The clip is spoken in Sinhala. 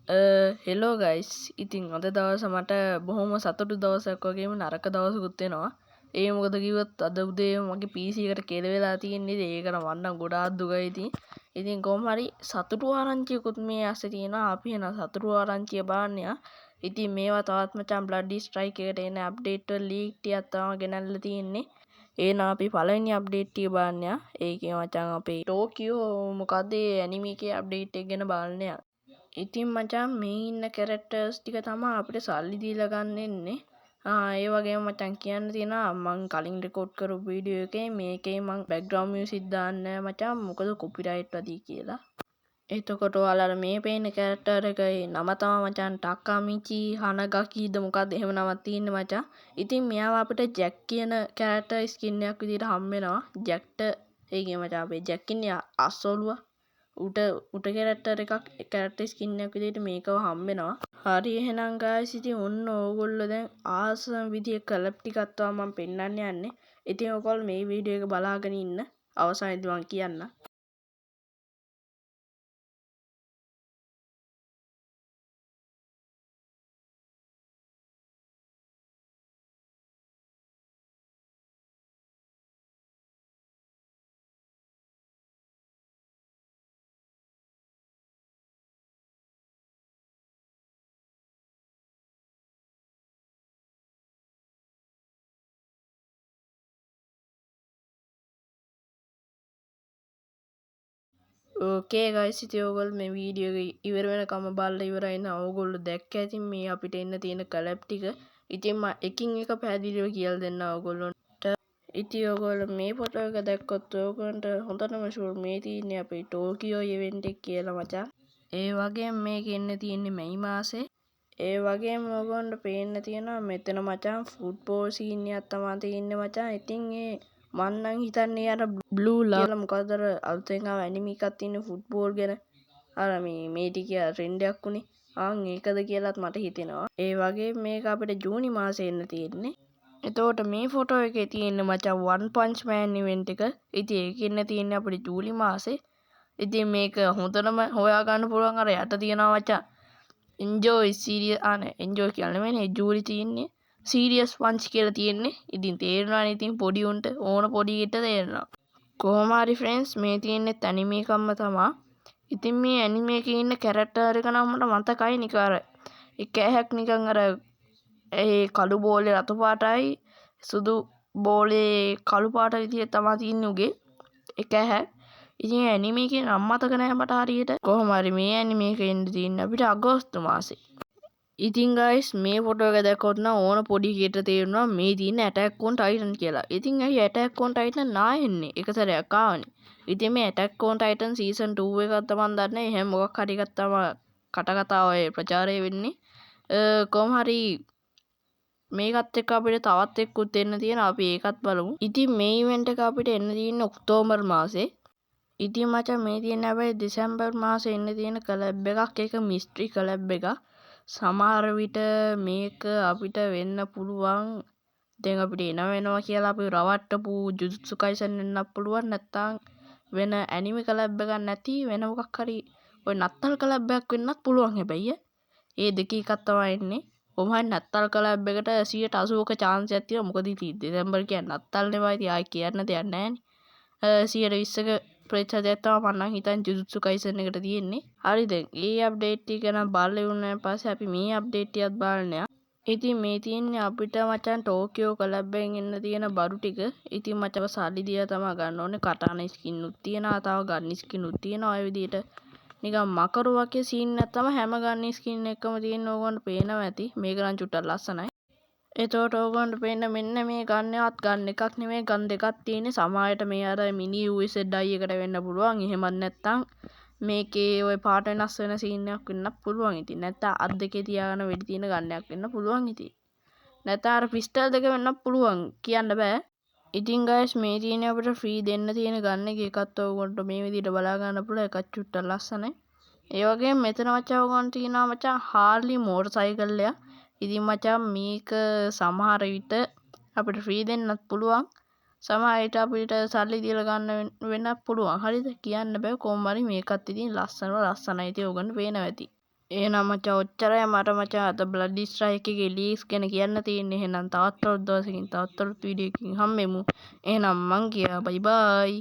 හෙලෝ ගයිස් ඉතින් අද දවස මට බොහොම සතුටු දවසක් වගේම නරක දවසකුත් වෙනවා. ඒ මොකද කිව්වොත් අද උදේ මගේ PC එකට කෙල වෙලා තියෙන්නේ. ඒකට මන්නම් ගොඩාක් දුකයි ඉතින්. ඉතින් කොහොම හරි සතුටු ආරංචියකුත් මේ ඇස්සේ තියෙනවා. අපි එන සතුටු ආරංචිය බලන්න යා. ඉතින් මේවා තවත් මචං බ්ලඩි ස්ට්‍රයික් එකට එන අප්ඩේට් වල ලීක් ටිකක් තමයි ගෙනල්ලා තියෙන්නේ. එහෙනම් අපි පළවෙනි අප්ඩේට් ටික බලන්න යා. ඒකේ මචං අපේ ටෝකියෝ මොකද ඇනිමේ එකේ අප්ඩේට් එක ගැන බලන්න යා. ඉතින් මචං මේ ඉන්න කැරක්ටර්ස් ටික තමයි අපිට සල්ලි දීලා ගන්න එන්නේ. ඒ වගේම මචං කියන්න තියෙනවා මං කලින් රෙකෝඩ් කරපු වීඩියෝ එකේ මේකේ මං බෑග්ග්‍රවුන්ඩ් මියුසික් දාන්නේ නැහැ මචං මොකද කොපිරයිට් වදී කියලා. එතකොට ඔයාලා මේ පේන කැරක්ටර් එකේ නම තමයි මචං ටාකාමිචි හනගකිද මොකක්ද එහෙම නමක් තියෙන්නේ මචං. ඉතින් මෙයාව අපිට ජැක් කියන කැරක්ටර් ස්කින් එකක් විදිහට හම්බ වෙනවා. ජැක්ට ඒකේ මචං අපේ ජැක් ඉන්නේ අස්සොලුවා. උට කැරක්ටර් ස්කින් එකක් විදිහට මේකව හම්බ වෙනවා. හරි එහෙනම් ගායිස් ඉතින් ඔන්න ඕගොල්ලෝ දැන් ආසම් විදිහේ කලප් ටිකක් තමයි මම පෙන්වන්න යන්නේ. ඉතින් ඔයගොල්ලෝ මේ වීඩියෝ එක බලාගෙන ඉන්න. අවසානයේදී මම කියන්නම්. ඕකේ ගයිස් ඉතින් ඔයගොල්ලෝ මේ වීඩියෝ එක ඉවර වෙනකම් බලලා ඉවරයි නම් ඔයගොල්ලෝ දැක්ක ඇතින් මේ අපිට එන්න තියෙන කලප් ටික. ඉතින් මම එකින් එක පැහැදිලිව කියලා දෙන්න ඔයගොල්ලන්ට. ඉතින් ඔයගොල්ලෝ මේ ෆොටෝ එක දැක්කොත් ඔයගොල්ලන්ට හොඳටම ෂුවර් මේ තියෙන්නේ අපේ ටෝකියෝ ඉවෙන්ට් එක කියලා මචං. ඒ වගේම මේක එන්න තියෙන්නේ මැයි මාසේ. ඒ වගේම ඔයගොල්ලන්ට පේන්න තියෙනවා මෙතන මචං ෆුට්බෝල් සීන් එකක් තමයි තියෙන්නේ මචං. ඉතින් ඒ මං නම් හිතන්නේ අර බ්ලූ කියලා මොකද අර අලුතෙන් ආව ඇනිමේ එකක් තියෙන ෆුට්බෝල් ගැන. අර මේ ටික ට්‍රෙන්ඩ් එකක් උනේ. ඒකද කියලාත් මට හිතෙනවා. ඒ වගේ මේක අපිට ජූනි මාසේ එන්න තියෙන්නේ. එතකොට මේ ෆොටෝ එකේ තියෙන මචං වන් පන්ච් මෑන් ඉවෙන්ට් එක. ඉතින් ඒක ඉන්න තියෙන්නේ අපිට ජූලි මාසේ. ඉතින් මේක හොඳටම හොයාගන්න පුළුවන් අර යට තියෙනවා මචං. එන්ජොයි සීරියස් එන්ජොයි කියලා නෙමෙයි ජූලි තියෙන්නේ. සීරියස් පන්ච් කියලා තියෙන්නේ. ඉතින් තේරෙනවානේ ඉතින් පොඩි උන්ට ඕන පොඩි ගෙට තේරෙනවා. කොහොම හරි ෆ්‍රෙන්ඩ්ස් මේ තියෙන්නේ ඇනිමේ එකක්ම තමයි. ඉතින් මේ ඇනිමේ එකේ ඉන්න කැරක්ටර් එක නම් මට මතකයි නිකන් අර එක ඇහැක් නිකන් අර ඒ කළු බෝලේ රතු පාටයි සුදු බෝලේ කළු පාට විදිහට තමයි තියෙන්නේ උගේ එක ඇහැ. ඉතින් ඇනිමේ එකේ නම් මතක නැහැ මට හරියට. කොහොම හරි මේ ඇනිමේ එක එන්න තියෙන්නේ අපිට අගෝස්තු මාසේ. ඉතින් ගයිස් මේ ෆොටෝ එක දැක්කොත් නම් ඕන පොඩි කෙට තේරෙනවා මේ තියෙන ඇටැක් ඔන් ටයිටන් කියලා. ඉතින් ඇයි ඇටැක් ඔන් ටයිටන් නායෙන්නේ එක සැරයක් ආවනේ. ඉතින් මේ ඇටැක් ඔන් ටයිටන් සීසන් 2 එකක් තමයි දන්නේ. එහෙනම් මොකක් හරි එකක් තමයි කටකතාව ප්‍රචාරය වෙන්නේ. කොහොම හරි මේකත් එක්ක අපිට තවත් එක්කුත් එන්න තියෙනවා. අපි ඒකත් බලමු. ඉතින් මේ ඉවෙන්ට් එක අපිට එන්න තියෙන්නේ ඔක්තෝබර් මාසේ. ඉතින් මචං මේ තියෙන්නේ හැබැයි දෙසැම්බර් මාසේ එන්න තියෙන කලබ් එකක්. ඒක මිස්ට්‍රි කලබ් එකක්. සමහර විට මේක අපිට වෙන්න පුළුවන් දැන් අපිට වෙනවා කියලා අපි රවට්ටපු ජුජුත්සු කයිසන් වෙන්නත් පුළුවන් නැත්නම් වෙන ඇනිමේ කලබ් එකක් නැති වෙන මොකක් හරි ඔය නත්තල් කලබ් එකක් වෙන්නත් පුළුවන් හැබැයි ඒ දෙක එකක් තමයි එන්නේ. කොහොම හරි නත්තල් කලබ් එකට 180ක chance එකක් තියෙනවා. මොකද ඉතින් දෙසැම්බර් කියන්නේ නත්තල් නෙවෙයි. ඉතින් ආයි කියන්න දෙයක් නැහැ නේ. 120ක ප්‍රතිශතයක් තමයි මම නම් හිතන්නේ ජුජුත්සු කයිසන් එකට තියෙන්නේ. හරි දැන් ඒ අප්ඩේට් ටික ගැන බලලා ඉවරනාන් පස්සේ අපි මේ අප්ඩේට් ටිකත් බලන්න යනවා. ඉතින් මේ තියෙන්නේ අපිට මචං ටෝකියෝ කලබ් එකෙන් එන්න තියෙන බඩු ටික. ඉතින් මචං සල්ලි දීලා තමයි ගන්න ඕනේ. කටාන ස්කින් උත් තියෙනවා. තව ගන්න ස්කින් උත් තියෙනවා. ඔය විදිහට නිකන් මකරු වගේ සීන් එකක් තමයි හැම ගන්න ස්කින් එකම තියෙන. ඕගොල්ලන්ට පේනවා ඇති. මේක නම් චුට්ටක් ලස්සනයි. එතකොට ඕගොල්ලන්ට පේන්න මෙන්න මේ ගන්නවත් ගන්න එකක් නෙමෙයි ගන් දෙකක් තියෙන්නේ. සමහරට මේ අර මිනි USDI එකට වෙන්න පුළුවන්. එහෙමත් නැත්නම් මේකේ ওই පාට වෙනස් වෙන සීන් එකක් වෙන්නත් පුළුවන්. ඉතින් නැත්නම් අත් දෙකේ තියාගෙන වෙඩි තියෙන ගන්නයක් වෙන්න පුළුවන්. ඉතින් නැත්නම් අර පිස්ටල් දෙක වෙන්නත් පුළුවන්. කියන්න බෑ. ඉතින් ගයිස් මේ තියෙන්නේ අපිට ෆ්‍රී දෙන්න තියෙන ගන්න එක එකත් ඕගොල්ලන්ට මේ විදිහට බලා ගන්න පුළුවන්. එකක් චුට්ටක් ලස්සනයි. ඒ වගේම මෙතන මචං ඕගොල්ලන්ට තියෙනවා මචං හාර්ලි මෝටර් සයිකල් එක. ඉතින් මචං මේක සමහර විට අපිට ෆ්‍රී දෙන්නත් පුළුවන්. සමහර විට අපිට සල්ලි දීලා ගන්න වෙන්නත් පුළුවන්. හරිද? කියන්න බෑ. කොහොම හරි මේකත් ඉතින් ලස්සනයි. ඉතින් ඕගොල්ලන්ට පේනවා ඇති. එහෙනම් මචං ඔච්චරයි මට මචං අද බ්ලඩි ස්ට්‍රයික් එකේ ලීක්ස් ගැන කියන්න තියෙන්නේ. එහෙනම් තවත් දවසකින් තවත් වීඩියෝ එකකින් හම්බෙමු. එහෙනම් මං ගියා. බයි බයි.